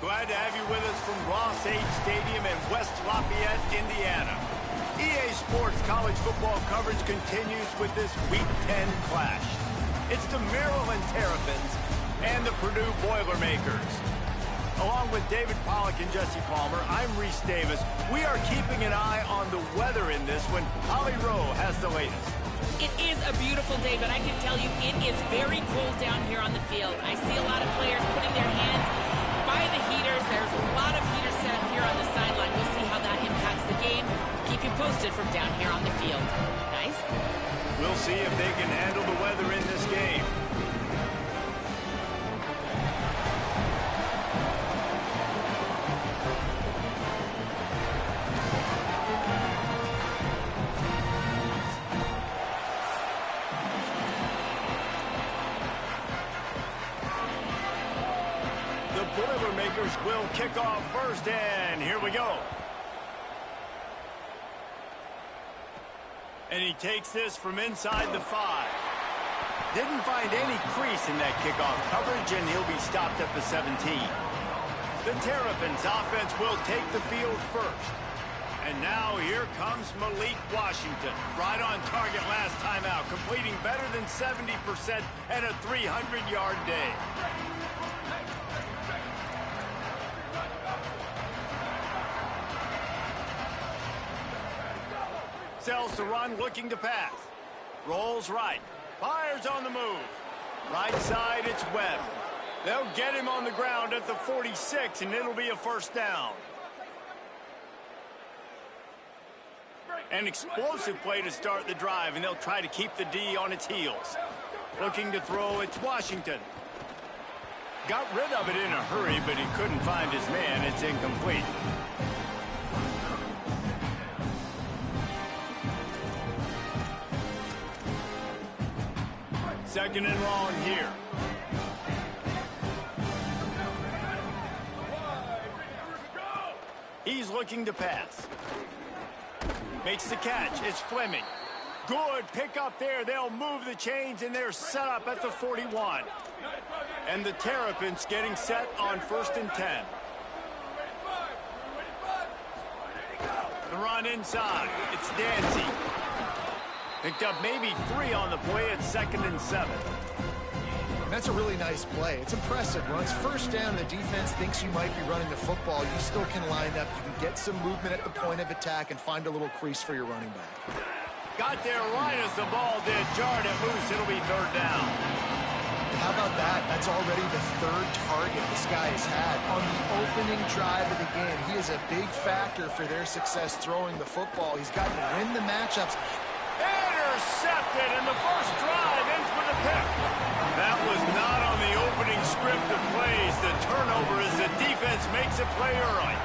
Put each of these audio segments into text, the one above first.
Glad to have you with us from Ross H. Stadium in West Lafayette, Indiana. EA Sports college football coverage continues with this Week 10 clash. It's the Maryland Terrapins and the Purdue Boilermakers. Along with David Pollack and Jesse Palmer, I'm Reese Davis. We are keeping an eye on the weather in this one. Holly Rowe has the latest. It is a beautiful day, but I can tell you it is very cold down here on the field. I see a lot of players putting their hands by the heaters. There's a lot of heaters set up here on the sideline. We'll see how that impacts the game. Keep you posted from down here on the field. Guys? We'll see if they can handle the weather in this game. Boilermakers will kick off first, and here we go. And he takes this from inside the 5. Didn't find any crease in that kickoff coverage, and he'll be stopped at the 17. The Terrapins offense will take the field first. And now here comes Malik Washington. Right on target last time out, completing better than 70% and a 300-yard day. sells the run, looking to pass. Rolls right. Fires on the move. Right side, it's Webb. They'll get him on the ground at the 46, and it'll be a first down. An explosive play to start the drive, and they'll try to keep the D on its heels. Looking to throw, it's Washington. Got rid of it in a hurry, but he couldn't find his man. It's incomplete. Second and long here. He's looking to pass. Makes the catch. It's Fleming. Good pick up there. They'll move the chains, and they're set up at the 41. And the Terrapins getting set on 1st and 10. The run inside. It's Dancy. Picked up maybe 3 on the play at 2nd and 7. That's a really nice play. It's impressive. When it's first down, the defense thinks you might be running the football. You still can line up. You can get some movement at the point of attack and find a little crease for your running back. Got there right as the ball did. Jarred it loose. It'll be 3rd down. How about that? That's already the 3rd target this guy has had on the opening drive of the game. He is a big factor for their success throwing the football. He's got to win the matchups. Intercepted, and the first drive ends with a pick. That was not on the opening script of plays. The turnover as the defense makes a play early.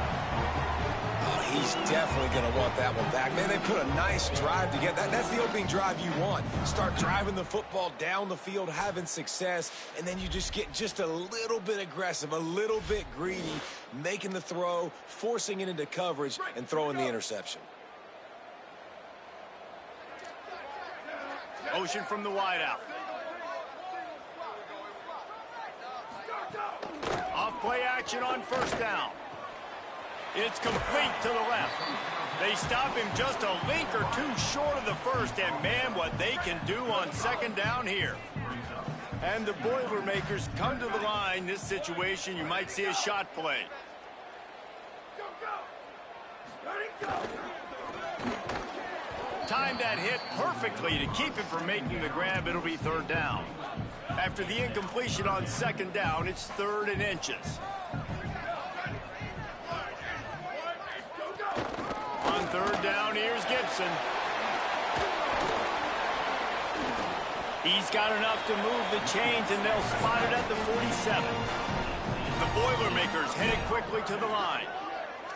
Oh, he's definitely going to want that one back. Man, they put a nice drive together. That's the opening drive you want. Start driving the football down the field, having success, and then you just get just a little bit aggressive, a little bit greedy, making the throw, forcing it into coverage, and throwing the interception. Motion from the wideout. Off play action on 1st down. It's complete to the left. They stop him just a link or 2 short of the first, and man, what they can do on 2nd down here. And the Boilermakers come to the line. This situation, you might see a shot play. Timed that hit perfectly to keep him from making the grab. It'll be 3rd down. After the incompletion on 2nd down, it's 3rd and inches. On 3rd down, here's Gibson. He's got enough to move the chains, and they'll spot it at the 47. The Boilermakers headed quickly to the line.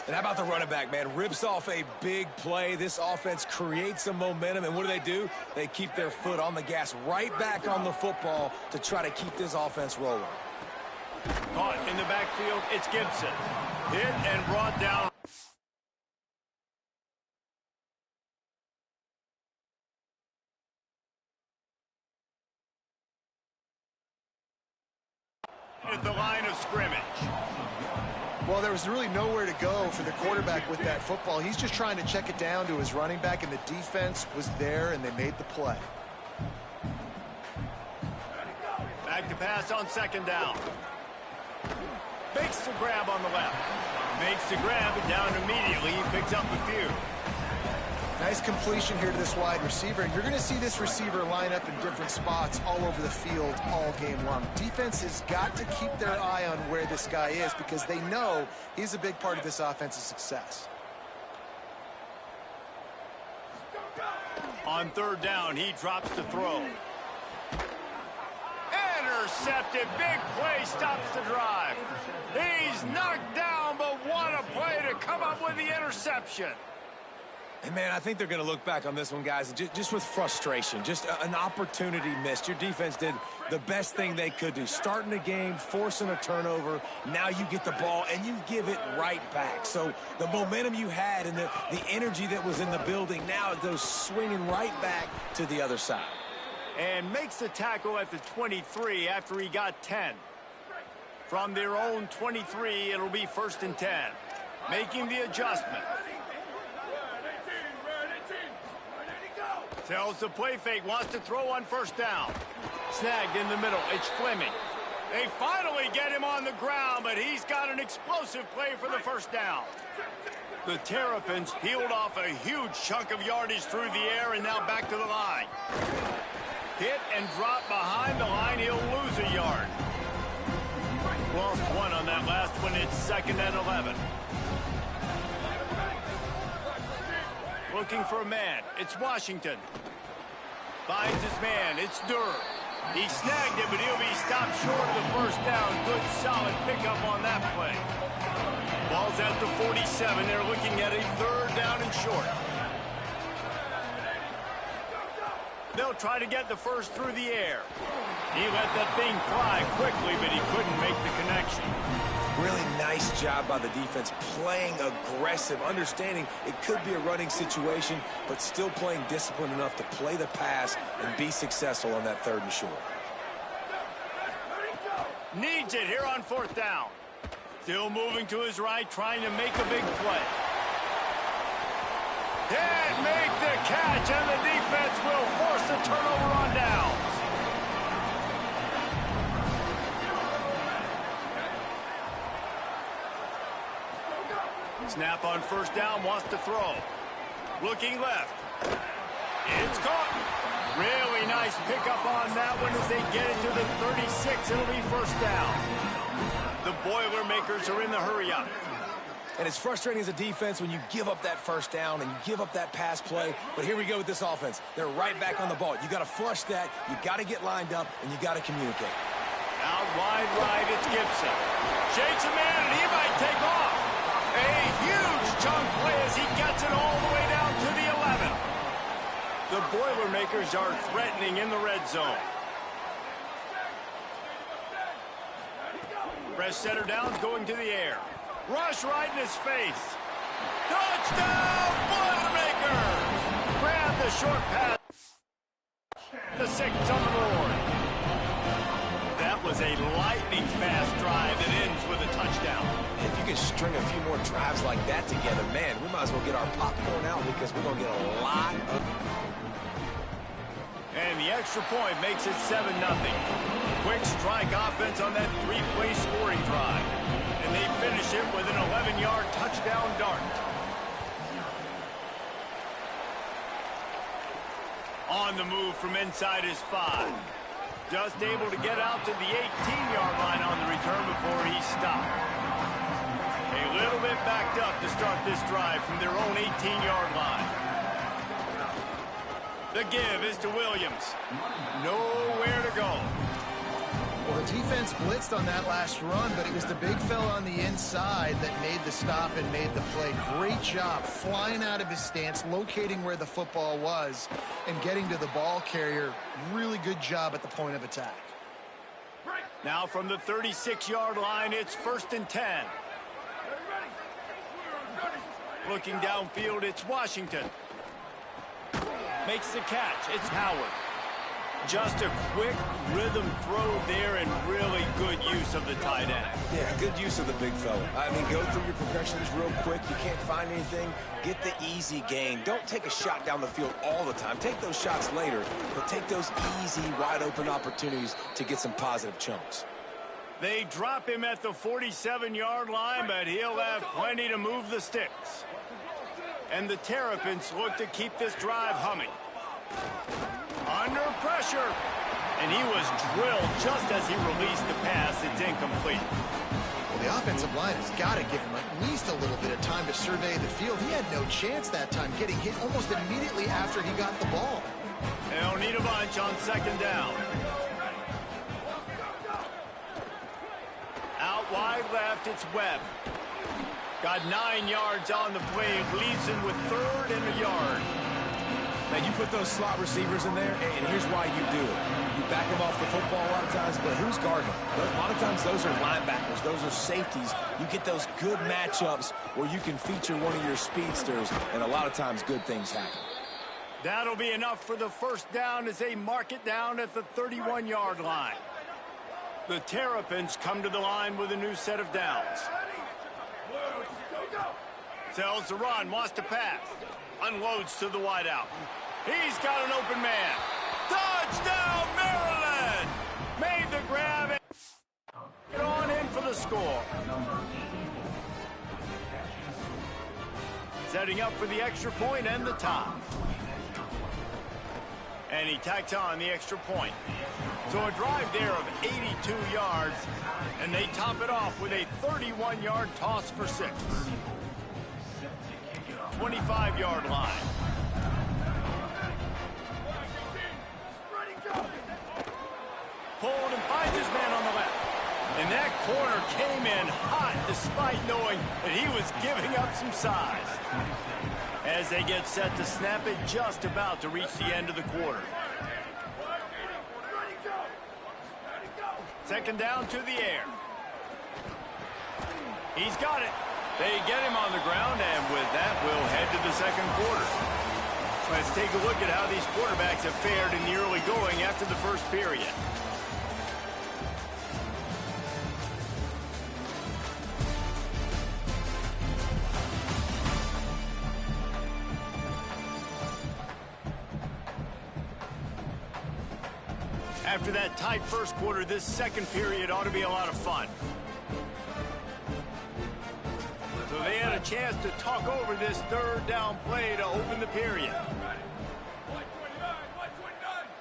And how about the running back, man? Rips off a big play. This offense creates some momentum, and what do? They keep their foot on the gas right back on the football to try to keep this offense rolling. Caught in the backfield, it's Gibson. Hit and brought down. At the line of scrimmage. Well, there was really nowhere to go for the quarterback with that football. He's just trying to check it down to his running back, and the defense was there, and they made the play. Back to pass on 2nd down. Makes the grab on the left. Makes the grab, and down immediately. He picks up the few. Nice completion here to this wide receiver. And you're going to see this receiver line up in different spots all over the field all game long. Defense has got to keep their eye on where this guy is because they know he's a big part of this offense's success. On 3rd down, he drops the throw. Intercepted. Big play stops the drive. He's knocked down, but what a play to come up with the interception. And, man, I think they're going to look back on this one, guys, just with frustration, just an opportunity missed. Your defense did the best thing they could do, starting the game, forcing a turnover. Now you get the ball, and you give it right back. So the momentum you had and the energy that was in the building, now it goes swinging right back to the other side. And makes the tackle at the 23 after he got 10. From their own 23, it'll be 1st and 10. Making the adjustment. Tells the play fake, wants to throw on 1st down. Snagged in the middle, it's Fleming. They finally get him on the ground, but he's got an explosive play for the 1st down. The Terrapins peeled off a huge chunk of yardage through the air and now back to the line. Hit and drop behind the line. He'll lose a yard. Lost one on that last one. It's 2nd and 11. Looking for a man. It's Washington. Finds his man. It's Durr. He snagged it, but he'll be stopped short of the first down. Good, solid pickup on that play. Ball's at the 47. They're looking at a 3rd down and short. They'll try to get the first through the air. He let that thing fly quickly, but he couldn't make the connection. Really nice job by the defense, playing aggressive, understanding it could be a running situation, but still playing disciplined enough to play the pass and be successful on that 3rd and short. Needs it here on 4th down. Still moving to his right, trying to make a big play. Can't make the catch, and the defense will force a turnover on downs. Snap on 1st down, wants to throw. Looking left. It's caught. Really nice pickup on that one as they get it to the 36. It'll be 1st down. The Boilermakers are in the hurry-up. And it's frustrating as a defense when you give up that 1st down and you give up that pass play. But here we go with this offense. They're right back on the ball. You got to flush that. You got to get lined up, and you got to communicate. Out wide right, it's Gibson. Shakes a man, and he might take off. A huge chunk play as he gets it all the way down to the 11. The Boilermakers are threatening in the red zone. Fresh center downs going to the air. Rush right in his face. Touchdown, Boilermakers! Grab the short pass. The 6th on the board. That was a lightning-fast drive that ends with a touchdown. If you can string a few more drives like that together, man, we might as well get our popcorn out because we're going to get a lot of... And the extra point makes it 7-0. Quick strike offense on that 3-play scoring drive. And they finish it with an 11-yard touchdown dart. On the move from inside his 5. Just able to get out to the 18-yard line on the return before he stopped. A little bit backed up to start this drive from their own 18-yard line. The give is to Williams. Nowhere to go. Well, the defense blitzed on that last run, but it was the big fella on the inside that made the stop and made the play. Great job flying out of his stance, locating where the football was, and getting to the ball carrier. Really good job at the point of attack. Now from the 36-yard line, it's 1st and 10. Looking downfield, it's Washington. Makes the catch. It's Howard. Just a quick rhythm throw there and really good use of the tight end. Yeah, good use of the big fella. I mean, go through your progressions real quick. You can't find anything. Get the easy gain. Don't take a shot down the field all the time. Take those shots later, but take those easy, wide-open opportunities to get some positive chunks. They drop him at the 47-yard line, but he'll have plenty to move the sticks. And the Terrapins look to keep this drive humming. Under pressure. And he was drilled just as he released the pass. It's incomplete. Well, the offensive line has got to give him at least a little bit of time to survey the field. He had no chance that time, getting hit almost immediately after he got the ball. They'll need a bunch on 2nd down. Out wide left, it's Webb. Got 9 yards on the play. Gleason with 3rd and a yard. Now, you put those slot receivers in there, and here's why you do it. You back them off the football a lot of times, but who's guarding them? A lot of times, those are linebackers. Those are safeties. You get those good matchups where you can feature one of your speedsters, and a lot of times, good things happen. That'll be enough for the 1st down as they mark it down at the 31-yard line. The Terrapins come to the line with a new set of downs. Tells the run, wants to pass. Unloads to the wideout. He's got an open man. Touchdown, Maryland! Made the grab and get on in for the score. setting up for the extra point and the tie. And he tacks on the extra point. So a drive there of 82 yards, and they top it off with a 31-yard toss for 6. 25-yard line. Pulled and finds his man on the left. And that corner came in hot despite knowing that he was giving up some size. As they get set to snap it, just about to reach the end of the quarter. Second down to the air. He's got it. They get him on the ground, and with that, we'll head to the second quarter. Let's take a look at how these quarterbacks have fared in the early going after the first period. After that tight first quarter, this second period ought to be a lot of fun. So they had a chance to talk over this third down play to open the period.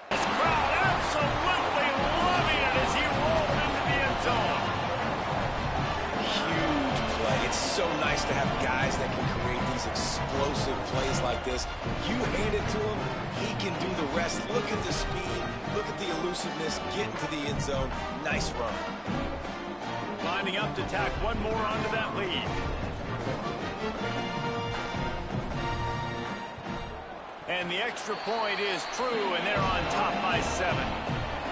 This crowd absolutely loving it as he rolled into the end zone. Huge play. It's so nice to have guys that can create these explosive plays like this. You hand it to him, he can do the rest. Look at the speed. Look at the elusiveness, get into the end zone. Nice run. Lining up to tack one more onto that lead. And the extra point is true, and they're on top by 7.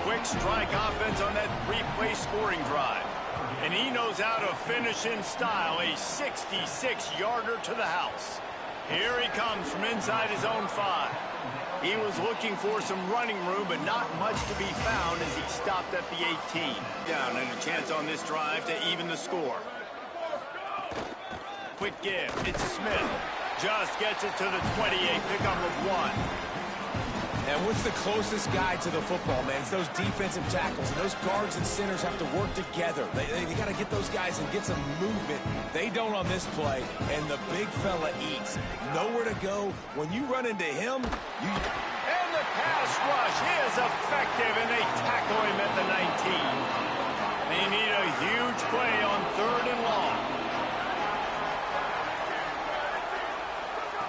Quick strike offense on that 3-play scoring drive. And he knows how to finish in style, a 66-yarder to the house. Here he comes from inside his own 5. He was looking for some running room, but not much to be found as he stopped at the 18. Down and a chance on this drive to even the score. Quick give. It's Smith. Just gets it to the 28. Pickup of 1. And what's the closest guy to the football, man? It's those defensive tackles. And those guards and centers have to work together. They got to get those guys and get some movement. They don't on this play, and the big fella eats. Nowhere to go. When you run into him, you... And the pass rush is effective, and they tackle him at the 19. They need a huge play on 3rd and long.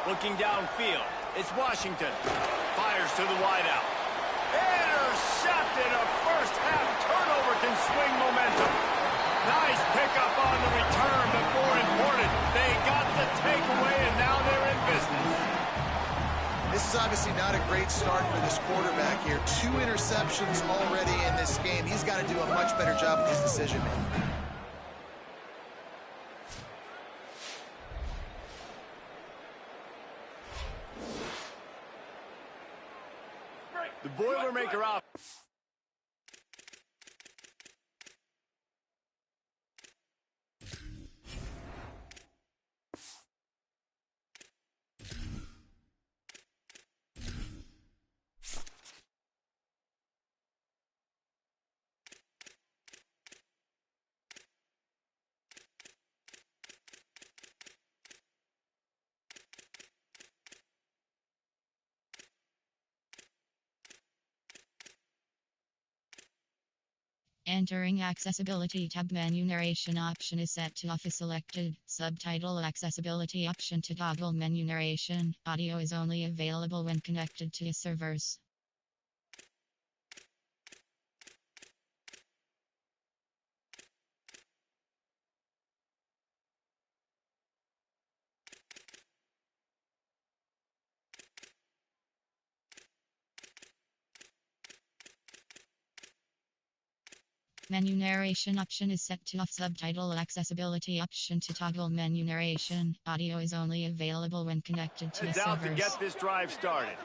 Looking downfield, it's Washington. Fires to the wideout. Intercepted. A first-half turnover can swing momentum. Nice pickup on the return, but more important, they got the takeaway, and now they're in business. This is obviously not a great start for this quarterback here. 2 interceptions already in this game. He's got to do a much better job with his decision-making. The Boilermaker off. Entering Accessibility tab, menu narration option is set to off is selected. Subtitle accessibility option to toggle menu narration. Audio is only available when connected to servers. Menu narration option is set to off. Subtitle accessibility option to toggle menu narration. Audio is only available when connected to Heads servers. out to get this drive started.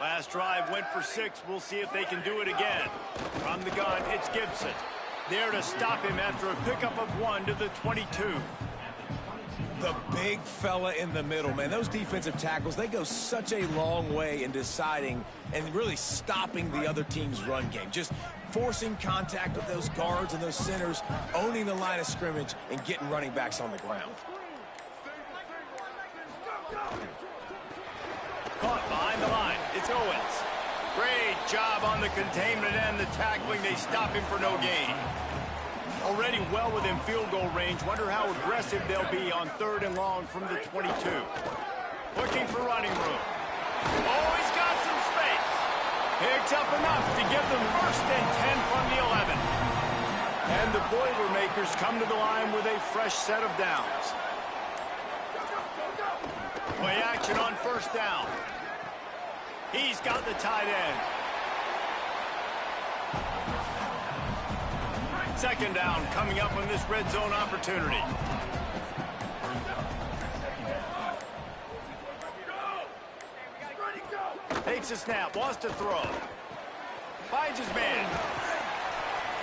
Last drive went for 6. We'll see if they can do it again. From the gun, it's Gibson. There to stop him after a pickup of 1 to the 22. The big fella in the middle, man. Those defensive tackles, they go such a long way in deciding and really stopping the other team's run game. Just forcing contact with those guards and those centers, owning the line of scrimmage, and getting running backs on the ground. Caught behind the line. It's Owens. Great job on the containment and the tackling. They stop him for no gain. Already well within field goal range. Wonder how aggressive they'll be on 3rd and long from the 22. Looking for running room. Oh, he's got some space. Picks up enough to give them 1st and 10 from the 11. And the Boilermakers come to the line with a fresh set of downs. Play action on 1st down. He's got the tight end. 2nd down coming up on this red zone opportunity. Takes a snap, wants to throw. Finds his man.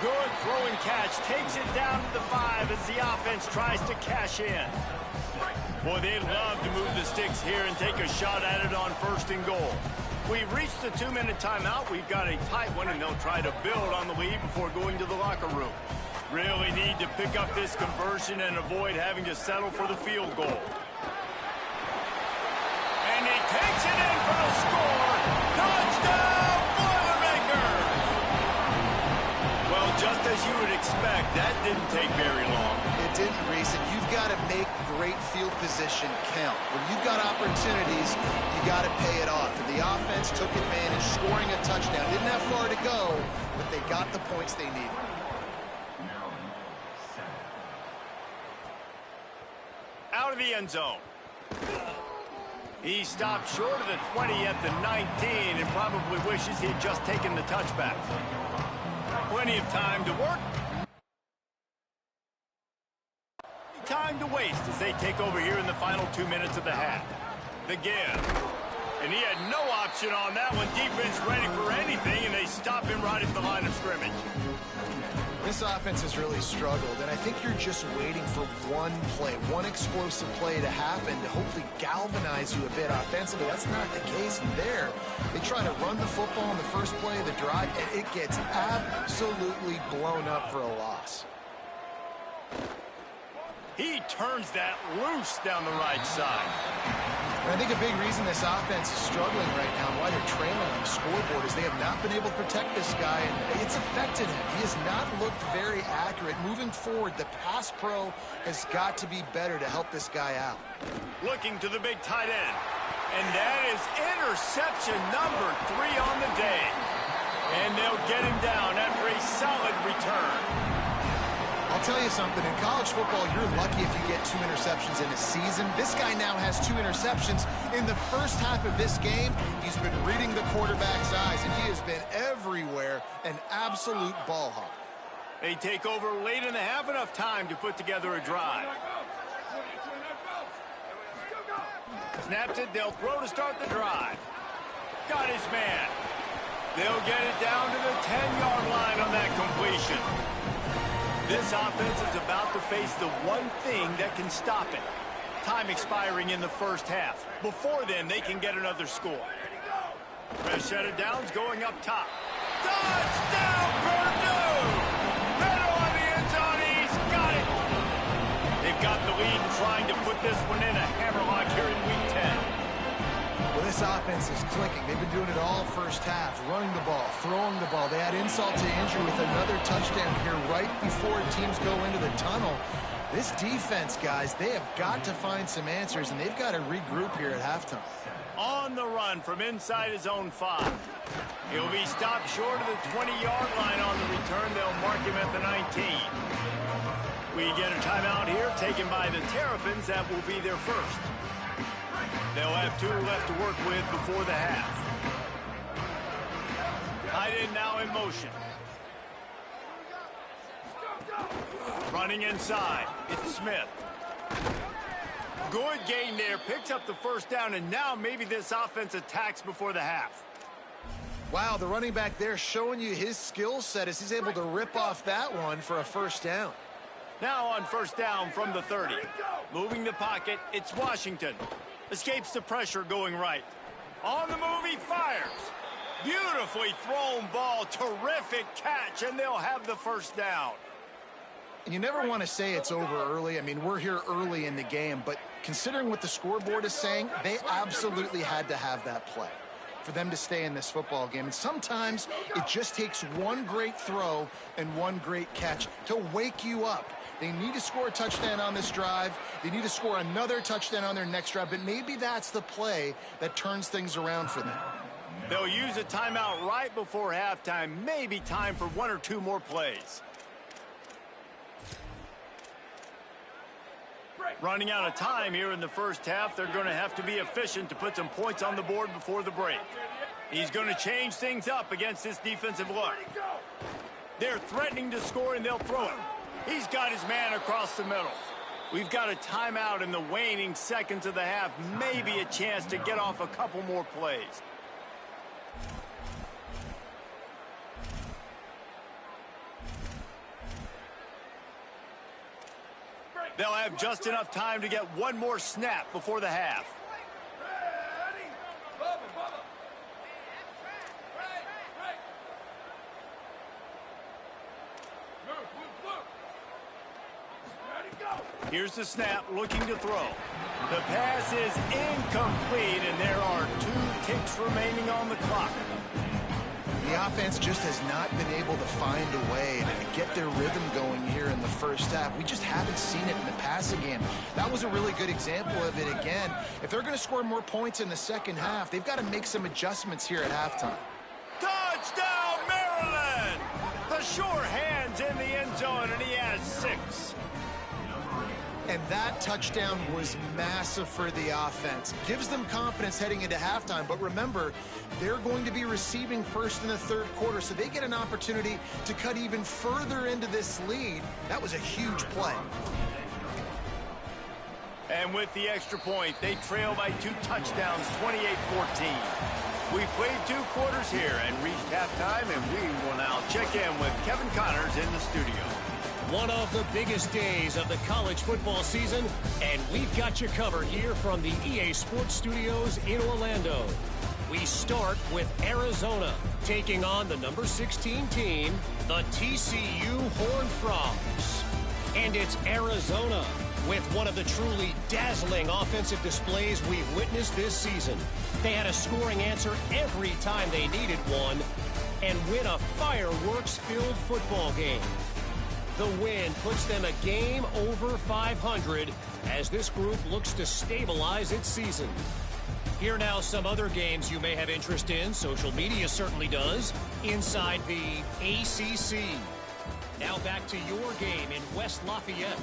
Good throw and catch. Takes it down to the 5 as the offense tries to cash in. Boy, they'd love to move the sticks here and take a shot at it on 1st and goal. We've reached the 2-minute timeout. We've got a tight one, and they'll try to build on the lead before going to the locker room. Really need to pick up this conversion and avoid having to settle for the field goal. And he takes it in for the score. Touchdown, Boilermakers! Well, just as you would expect, that didn't take very long. It didn't, Reese, and you've got to make great field position count. When you've got opportunities, you got to pay it off. And the offense took advantage, scoring a touchdown. Didn't have far to go, but they got the points they needed. Out of the end zone. He stopped short of the 20 at the 19 and probably wishes he had just taken the touchback. Plenty of time to work. Time to waste as they take over here in the final 2 minutes of the half. The give. And he had no option on that one. Defense ready for anything, and they stop him right at the line of scrimmage. This offense has really struggled, and I think you're just waiting for one play, one explosive play to happen to hopefully galvanize you a bit offensively. That's not the case there. They try to run the football on the first play of the drive, and it gets absolutely blown up for a loss. He turns that loose down the right side. And I think a big reason this offense is struggling right now and why they're trailing on the scoreboard is they have not been able to protect this guy, and it's affected him. He has not looked very accurate. Moving forward, the pass pro has got to be better to help this guy out. Looking to the big tight end. And that is interception number 3 on the day. And they'll get him down after a solid return. I'll tell you something, in college football, you're lucky if you get 2 interceptions in a season. This guy now has 2 interceptions. In the first half of this game, he's been reading the quarterback's eyes, and he has been everywhere, an absolute ball hawk. They take over late in the half, enough time to put together a drive. Snaps it, they'll throw to start the drive. Got his man. They'll get it down to the 10-yard line on that completion. This offense is about to face the one thing that can stop it. Time expiring in the first half. Before then, they can get another score. Fresh set of downs going up top. Touchdown, Purdue! Better on the end zone, he's got it! They've got the lead and trying to put this one in a hammerlock here in Week 10. Well, this offense is clicking. They've been doing it all first half, running the ball, throwing the ball. They add insult to injury with another touchdown here right before teams go into the tunnel. This defense, guys, they have got to find some answers, and they've got to regroup here at halftime. On the run from inside his own 5. He'll be stopped short of the 20-yard line on the return. They'll mark him at the 19. We get a timeout here taken by the Terrapins. That will be their first. They'll have 2 left to work with before the half. Tight end now in motion. Running inside. It's Smith. Good gain there. Picks up the first down, and now maybe this offense attacks before the half. Wow, the running back there showing you his skill set as he's able to rip off that one for a first down. Now on first down from the 30. Moving the pocket, it's Washington. Escapes the pressure going right. On the move, he fires. Beautifully thrown ball. Terrific catch, and they'll have the first down. You never want to say it's over early. I mean, we're here early in the game, but considering what the scoreboard is saying, they absolutely had to have that play for them to stay in this football game. And sometimes it just takes one great throw and one great catch to wake you up. They need to score a touchdown on this drive. They need to score another touchdown on their next drive, but maybe that's the play that turns things around for them. They'll use a timeout right before halftime, maybe time for one or two more plays. Running out of time here in the first half, they're going to have to be efficient to put some points on the board before the break. He's going to change things up against this defensive look. They're threatening to score, and they'll throw it. He's got his man across the middle. We've got a timeout in the waning seconds of the half, maybe a chance to get off a couple more plays. They'll have just enough time to get one more snap before the half. Here's the snap, looking to throw. The pass is incomplete, and there are 2 ticks remaining on the clock. The offense just has not been able to find a way to get their rhythm going here in the first half. We just haven't seen it in the passing game. That was a really good example of it again. If they're going to score more points in the second half, they've got to make some adjustments here at halftime. Touchdown, Maryland! The sure hand's in the end zone, and he has 6. And that touchdown was massive for the offense. Gives them confidence heading into halftime. But remember, they're going to be receiving first in the third quarter, so they get an opportunity to cut even further into this lead. That was a huge play. And with the extra point, they trail by 2 touchdowns, 28-14. We've played 2 quarters here and reached halftime, and we will now check in with Kevin Connors in the studio. One of the biggest days of the college football season, and we've got you covered here from the EA Sports Studios in Orlando. We start with Arizona taking on the number 16 team, the TCU Horned Frogs. And it's Arizona with one of the truly dazzling offensive displays we've witnessed this season. They had a scoring answer every time they needed one and win a fireworks-filled football game. The win puts them a game over 500 as this group looks to stabilize its season. Here now some other games you may have interest in. Social media certainly does. Inside the ACC. Now back to your game in West Lafayette.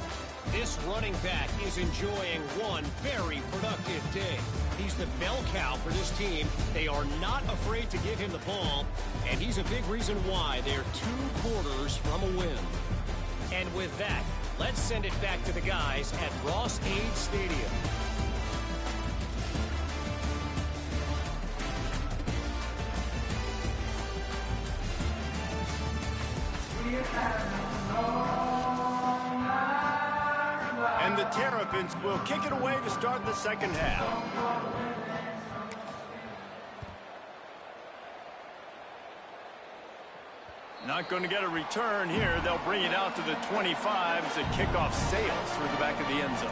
This running back is enjoying one very productive day. He's the bell cow for this team. They are not afraid to give him the ball, and he's a big reason why they're 2 quarters from a win. And with that, let's send it back to the guys at Ross-Ade Stadium. And the Terrapins will kick it away to start the second half. Not going to get a return here. They'll bring it out to the 25 as the kickoff sails through the back of the end zone.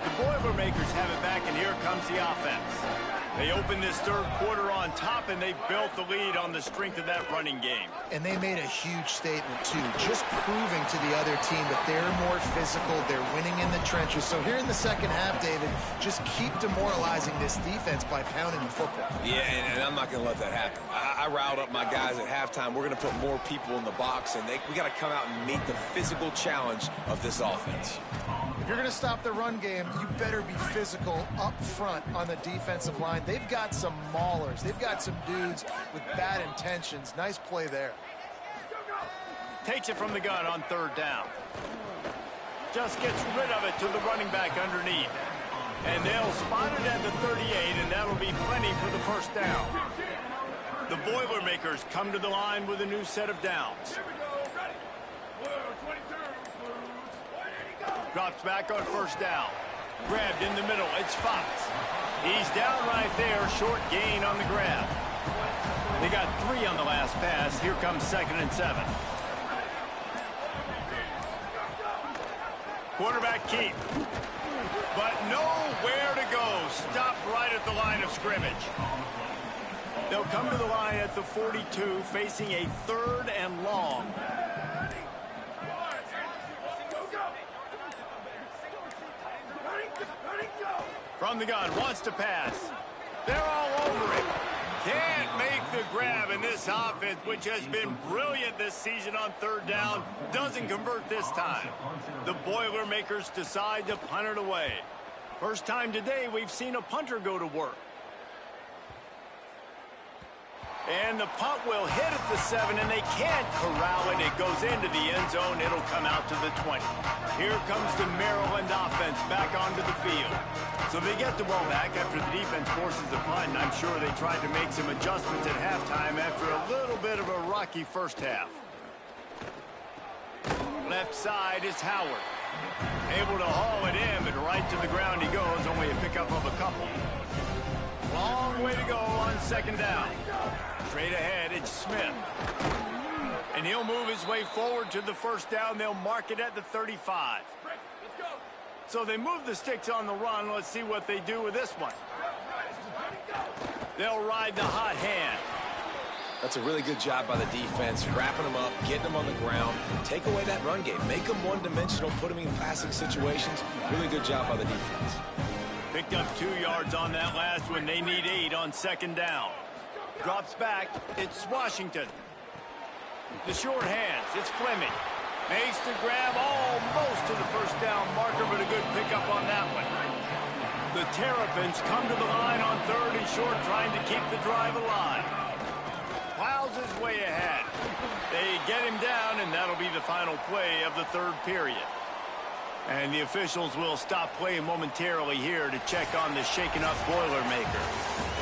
The Boilermakers have it back, and here comes the offense. They open this third quarter on top, and they built the lead on the strength of that running game. And they made a huge statement, too, just proving to the other team that they're more physical, they're winning in the trenches. So here in the second half, David, just keep demoralizing this defense by pounding the football. Yeah, and I'm not going to let that happen. I riled up my guys at halftime. We're going to put more people in the box, and we got to come out and meet the physical challenge of this offense. If you're going to stop the run game, you better be physical up front on the defensive line. They've got some maulers. They've got some dudes with bad intentions. Nice play there. Takes it from the gun on third down. Just gets rid of it to the running back underneath. And they'll spot it at the 38, and that'll be plenty for the first down. The Boilermakers come to the line with a new set of downs. Drops back on first down. Grabbed in the middle. It's Fox. He's down right there. Short gain on the grab. They got 3 on the last pass. Here comes 2nd and 7. Quarterback keep. but nowhere to go. Stopped right at the line of scrimmage. They'll come to the line at the 42, facing a 3rd and long. From the gun, wants to pass. They're all over it. Can't make the grab, in this offense, which has been brilliant this season on 3rd down, doesn't convert this time. The Boilermakers decide to punt it away. First time today we've seen a punter go to work. And the punt will hit at the 7, and they can't corral it. It goes into the end zone. It'll come out to the 20. Here comes the Maryland offense back onto the field. So they get the ball back after the defense forces a punt, and I'm sure they tried to make some adjustments at halftime after a little bit of a rocky first half. Left side is Howard. Able to haul it in, but right to the ground he goes. Only a pickup of a couple. Long way to go on 2nd down. Straight ahead, it's Smith. And he'll move his way forward to the 1st down. They'll mark it at the 35. So they move the sticks on the run. Let's see what they do with this one. They'll ride the hot hand. That's a really good job by the defense, wrapping them up, getting them on the ground. Take away that run game. Make them one-dimensional, put them in passing situations. Really good job by the defense. Picked up 2 yards on that last one. They need 8 on 2nd down. Drops back. It's Washington. The short hands. It's Fleming. Makes the grab almost to the 1st down marker, but a good pickup on that one. The Terrapins come to the line on 3rd and short, trying to keep the drive alive. Plows his way ahead. They get him down, and that'll be the final play of the 3rd period. And the officials will stop play momentarily here to check on the shaken-up Boilermaker.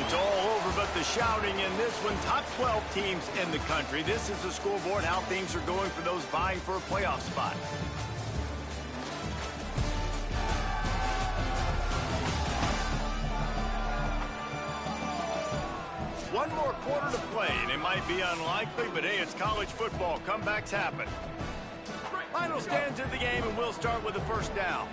It's all over but the shouting in this one. Top 12 teams in the country. This is the scoreboard, how things are going for those vying for a playoff spot. One more quarter to play, and it might be unlikely, but hey, it's college football. Comebacks happen. Final stands in the game, and we'll start with the 1st down.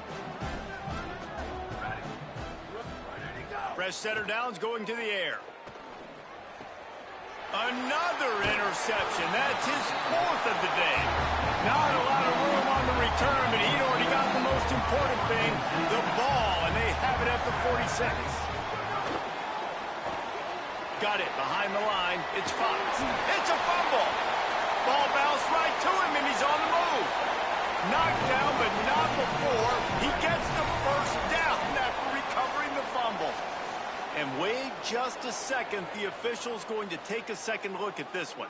Fresh setter downs going to the air. Another interception. That's his 4th of the day. Not a lot of room on the return, but he'd already got the most important thing, the ball, and they have it at the 46. Got it behind the line. It's Fox. It's a fumble. Ball bounced right to him, and he's on the move. Knocked down, but not before he gets the 1st down after recovering the fumble. And wait just a second. The official's going to take a second look at this one.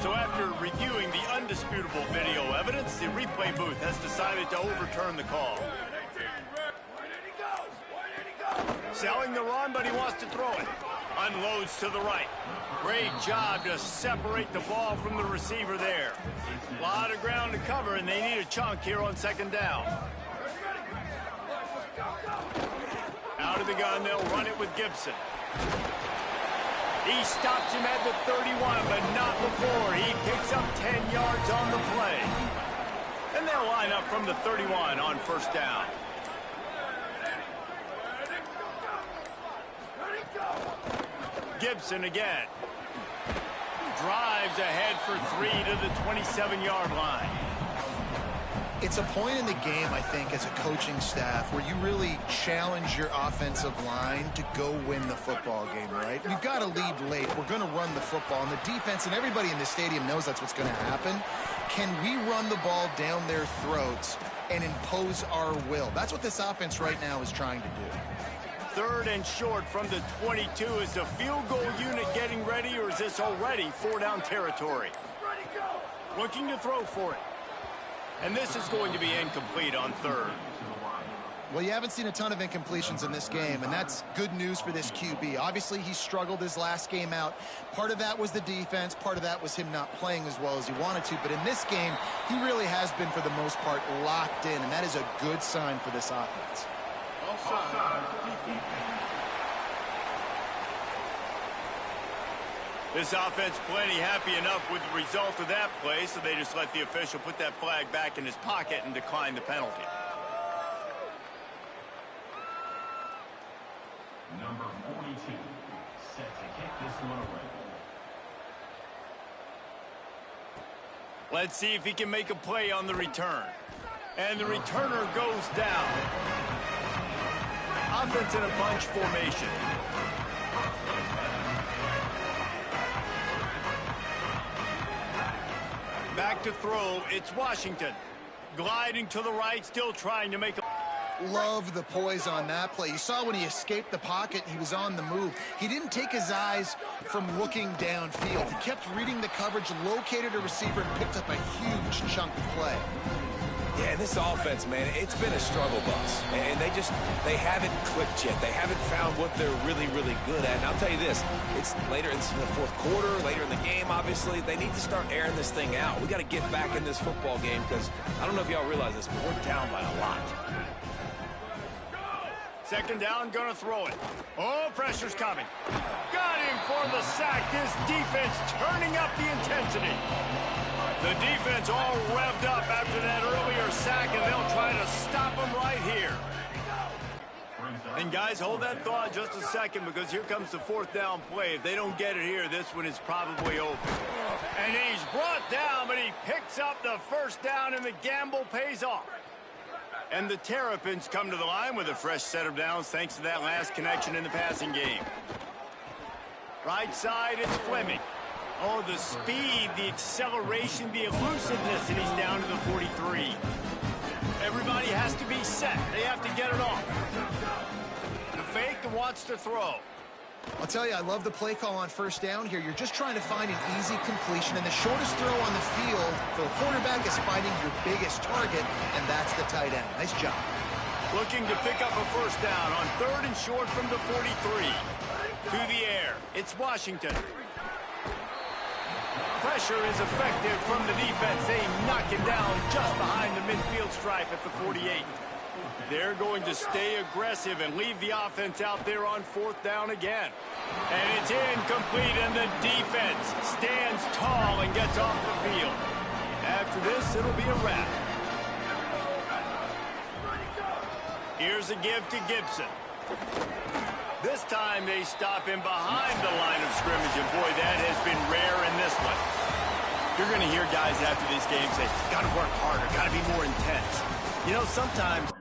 So after reviewing the undisputable video evidence, the replay booth has decided to overturn the call. Selling the run, but he wants to throw it. Unloads to the right. Great job to separate the ball from the receiver there. A lot of ground to cover, and they need a chunk here on 2nd down. Out of the gun, they'll run it with Gibson. He stops him at the 31, but not before. He picks up 10 yards on the play. And they'll line up from the 31 on 1st down. Gibson again. Drives ahead for 3 to the 27-yard line. It's a point in the game, I think, as a coaching staff where you really challenge your offensive line to go win the football game, right? You've got to lead late. We're going to run the football, and the defense and everybody in the stadium knows that's what's going to happen. Can we run the ball down their throats and impose our will? That's what this offense right now is trying to do. 3rd and short from the 22. Is the field goal unit getting ready, or is this already 4-down territory? Looking to throw for it. And this is going to be incomplete on 3rd. Well, you haven't seen a ton of incompletions in this game, and that's good news for this QB. Obviously, he struggled his last game out. Part of that was the defense. Part of that was him not playing as well as he wanted to. But in this game, he really has been, for the most part, locked in, and that is a good sign for this offense. This offense plenty happy enough with the result of that play, so they just let the official put that flag back in his pocket and decline the penalty. Number 42, set to kick this one away. Let's see if he can make a play on the return. And the returner goes down. Offense in a bunch formation. Back to throw, it's Washington. Gliding to the right, still trying to make a... Love the poise on that play. You saw when he escaped the pocket, he was on the move. He didn't take his eyes from looking downfield. He kept reading the coverage, located a receiver, and picked up a huge chunk of play. Yeah, this offense, man, it's been a struggle bus. And they haven't clicked yet. They haven't found what they're really, really good at. And I'll tell you this, it's in the fourth quarter, later in the game, obviously. They need to start airing this thing out. We got to get back in this football game because I don't know if y'all realize this, but we're down by a lot. Second down, gonna throw it. Oh, pressure's coming. Got him for the sack. This defense turning up the intensity. The defense all revved up after that earlier sack, and they'll try to stop him right here. And guys, hold that thought just a second, because here comes the fourth down play. If they don't get it here, this one is probably over. And he's brought down, but he picks up the first down, and the gamble pays off. And the Terrapins come to the line with a fresh set of downs thanks to that last connection in the passing game. Right side, it's Fleming. Oh, the speed, the acceleration, the elusiveness, and he's down to the 43. Everybody has to be set. They have to get it off. The fake and wants to throw. I'll tell you, I love the play call on first down here. You're just trying to find an easy completion, and the shortest throw on the field for a cornerback is finding your biggest target, and that's the tight end. Nice job. Looking to pick up a first down on third and short from the 43. To the air, it's Washington. Pressure is effective from the defense. They knock him down just behind the midfield stripe at the 48. They're going to stay aggressive and leave the offense out there on fourth down again. And it's incomplete, and the defense stands tall and gets off the field. After this, it'll be a wrap. Here's a give to Gibson. This time they stop him behind the line of scrimmage, and boy, that has been rare in this one. You're going to hear guys after these games say, got to work harder, got to be more intense. You know, sometimes